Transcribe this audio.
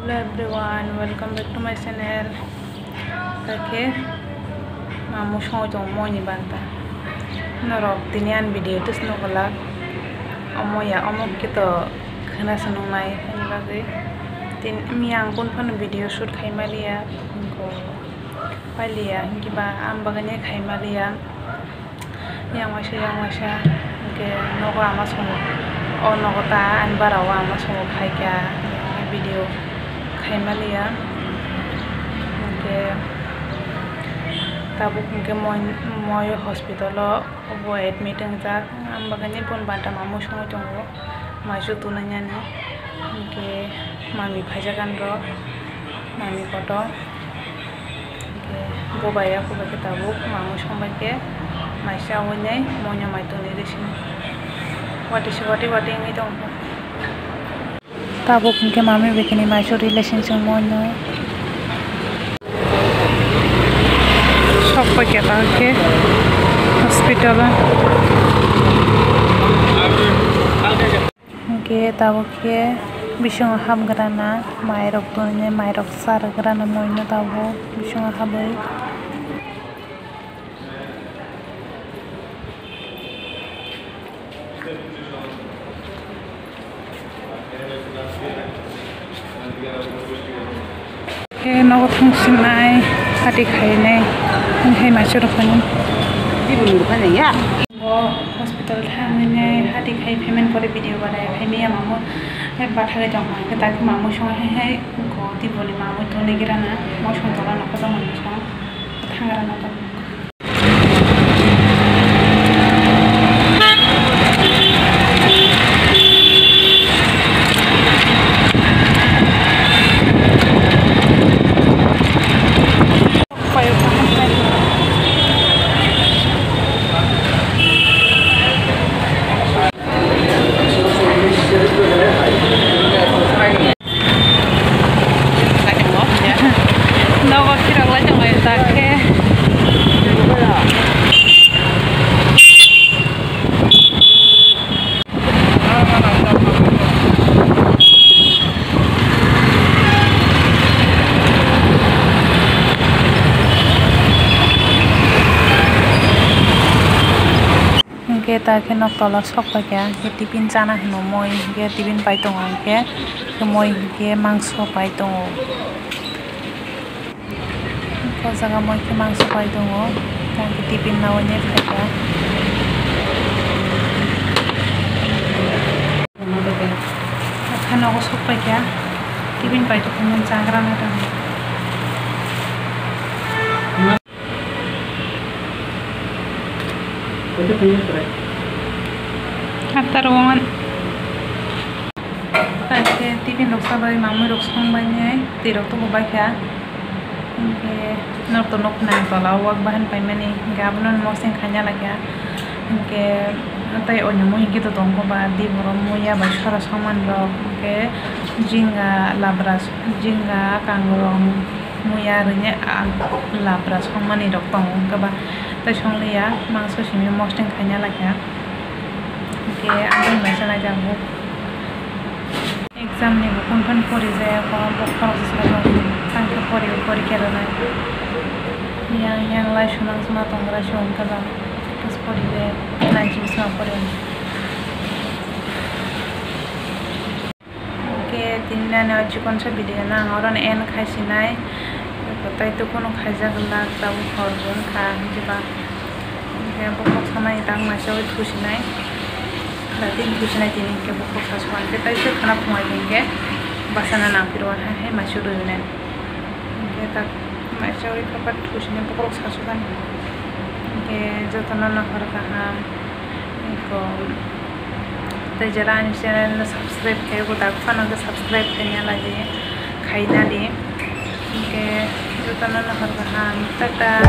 Hello everyone, welcome back to my channel. Okay, mamu shong jong mo ni banta. Norok tinian video tus nokolak. Omo ya omo kita kena senang nai ni bagi. Tin miang pun video shoot kai malia. Ko palia kiba am baganya kai malia. Yang masya. Okay, noko amas mo. O noko ta an barawa amas mo kai kya video. Malia, mungkin tabuk mungkin mau hospital lo, obo admit engzak, ambaganya pun banta mamu semua tunggu, masuk tunanya nih, mungkin mami bajakan ro, mami kotor, mungkin go bayar aku bagi tabuk, mamu semua bagi, masih awalnya maunya mai tuh di sini, wati ini tunggu. Tabuk mungkin mami bikin masuk relation semuanya. Shop pakai ke hospital. Mungkin tabuk ke bisung ham gerana, mairok tuanya mairok sar gerana moynya tabuk bisung habai. Oke, nongol fungsi nai, hati kai nai, ini masuk rupanya. Ibu rupanya ya. Oh, hospital thang nai, hati kai payment kore video pada ya, kai ya mamu, bathare jong hai, kita mamu shong hai, ko ti boli mamu tu negira na, mau shong tola nak kata mamu shong, thang rana tu. Kita kena tolak sok pakai, kita tipin sana nomoi, kita tipin paitong angke, kemoi kita mangso paitong. Kalau jaga moi kita mangso paitong, kan kita tipin nawanya pakai. Kan aku sok pakai, tipin paitong dengan cangkran ada. Ataruan. Tadi tipin loksa bagi mamu loksong banyak, tirok tu buat ya. Oke, nok tu nok nang tola wak bahan payment ni, gabunan mau sing kanya lagi ya. Oke, tapi onyamu ini tu tongko badi boromu ya basara saman lo. Oke, jingga labras, jingga kangurong muyarnya labras saman ni dok tong kaba. Tashong liya, mangso simi mosteng kanya lagi. Oke, ada macam aja bu. Exam ni bukan pun pori saya, kalau proses apa tangke pori kira lagi. Yang laisu nang semua tonggra shong kalau terus pori deh, nanti semua pori. Oke, tinggal ni aja konsep video na orang en kasih nai. Tapi itu kono kaza gelak tahu korban kan coba kayak pokok sama itang masih itu sinai berarti itu sinai ini kayak pokok sasuan kita itu kenapa mau ini basana nampiruan hai masih dulu nih kita masih itu kapat itu sinai pokok sasuan kayak jotonan nakar kaham itu terjalan channel subscribe kayak buat aku kan agak subscribe kayaknya lagi kainnya di oke, itu tanah nakar kaham, tata.